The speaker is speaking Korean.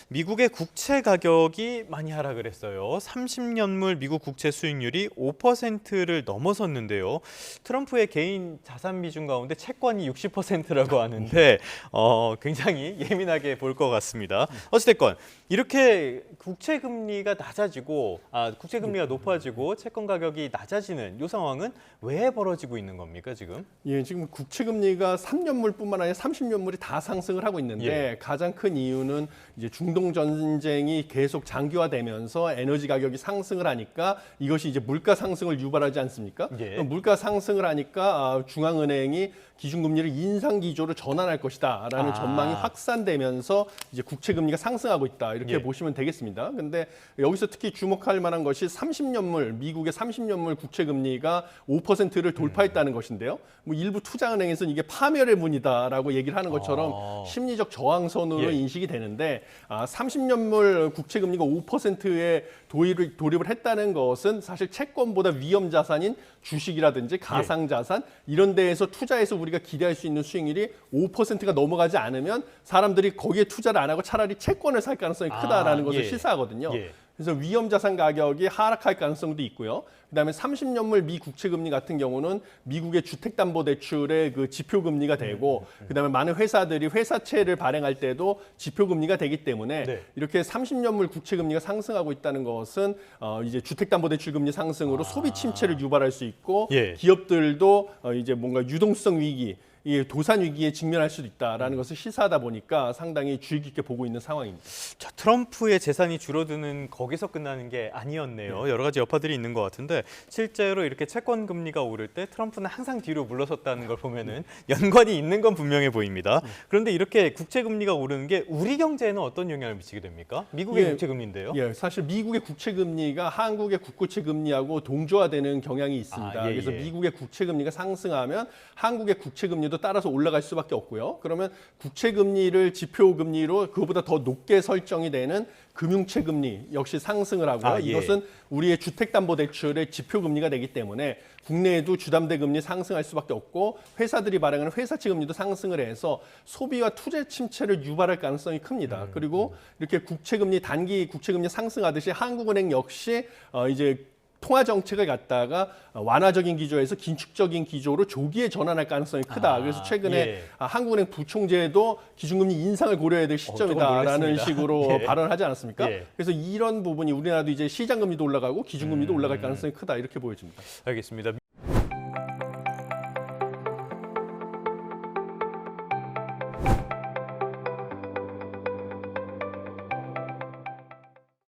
미국의 국채 가격이 많이 하락을 했어요. 30년물 미국 국채 수익률이 5%를 넘어섰는데요. 트럼프의 개인 자산 비중 가운데 채권이 60%라고 하는데 굉장히 예민하게 볼 것 같습니다. 어찌됐건 이렇게 국채 금리가 국채 금리가 높아지고 채권 가격이 낮아지는 이 상황은 왜 벌어지고 있는 겁니까, 지금? 예, 지금 국채 금리가 3년물뿐만 아니라 30년물이 다 상승을 하고 있는데 가장 큰 이유는 이제 중동 전쟁이 계속 장기화되면서 에너지 가격이 상승을 하니까 이것이 이제 물가 상승을 유발하지 않습니까? 그럼 물가 상승을 하니까 중앙은행이 기준금리를 인상 기조로 전환할 것이다라는 전망이 확산되면서 이제 국채 금리가 상승하고 있다 이렇게 보시면 되겠습니다. 근데 여기서 특히 주목할 만한 것이 30년물 미국의 30년물 국채 금리가 5%를 돌파했다는 것인데요. 뭐 일부 투자은행에서는 이게 파멸의 문이다라고 얘기를 하는 것처럼 심리적 저항선으로 인식이 되는데 30년물 국채 금리가 5%에 돌입을 했다는 것은 사실 채권보다 위험 자산인 주식이라든지 가상 자산 이런 데에서 투자해서 우리가 기대할 수 있는 수익률이 5%가 넘어가지 않으면 사람들이 거기에 투자를 안 하고 차라리 채권을 살 가능성이 크다라는 것을 시사하거든요. 그래서 위험 자산 가격이 하락할 가능성도 있고요. 그다음에 30년물 미 국채 금리 같은 경우는 미국의 주택담보대출의 그 지표 금리가 되고, 그다음에 많은 회사들이 회사채를 발행할 때도 지표 금리가 되기 때문에 이렇게 30년물 국채 금리가 상승하고 있다는 것은 이제 주택담보대출 금리 상승으로 소비 침체를 유발할 수 있고, 기업들도 이제 뭔가 유동성 위기. 이 도산 위기에 직면할 수도 있다라는 것을 시사하다 보니까 상당히 주의 깊게 보고 있는 상황입니다. 자, 트럼프의 재산이 줄어드는 거기서 끝나는 게 아니었네요. 여러 가지 여파들이 있는 것 같은데 실제로 이렇게 채권 금리가 오를 때 트럼프는 항상 뒤로 물러섰다는 걸 보면은 연관이 있는 건 분명해 보입니다. 그런데 이렇게 국채 금리가 오르는 게 우리 경제에는 어떤 영향을 미치게 됩니까? 미국의 국채 금리인데요. 사실 미국의 국채 금리가 한국의 국고채 금리하고 동조화되는 경향이 있습니다. 그래서 미국의 국채 금리가 상승하면 한국의 국채 금리도 따라서 올라갈 수밖에 없고요. 그러면 국채 금리를 지표 금리로 그보다 더 높게 설정이 되는 금융채 금리 역시 상승을 하고요. 이것은 우리의 주택담보대출의 지표 금리가 되기 때문에 국내에도 주담대 금리 상승할 수밖에 없고 회사들이 발행하는 회사채 금리도 상승을 해서 소비와 투자 침체를 유발할 가능성이 큽니다. 그리고 이렇게 국채 금리 단기 국채 금리 상승하듯이 한국은행 역시 이제 통화 정책을 갖다가 완화적인 기조에서 긴축적인 기조로 조기에 전환할 가능성이 크다. 그래서 최근에 한국은행 부총재도 기준금리 인상을 고려해야 될 시점이다라는 식으로 발언을 하지 않았습니까? 그래서 이런 부분이 우리나라도 이제 시장금리도 올라가고 기준금리도 올라갈 가능성이 크다 이렇게 보여집니다. 알겠습니다.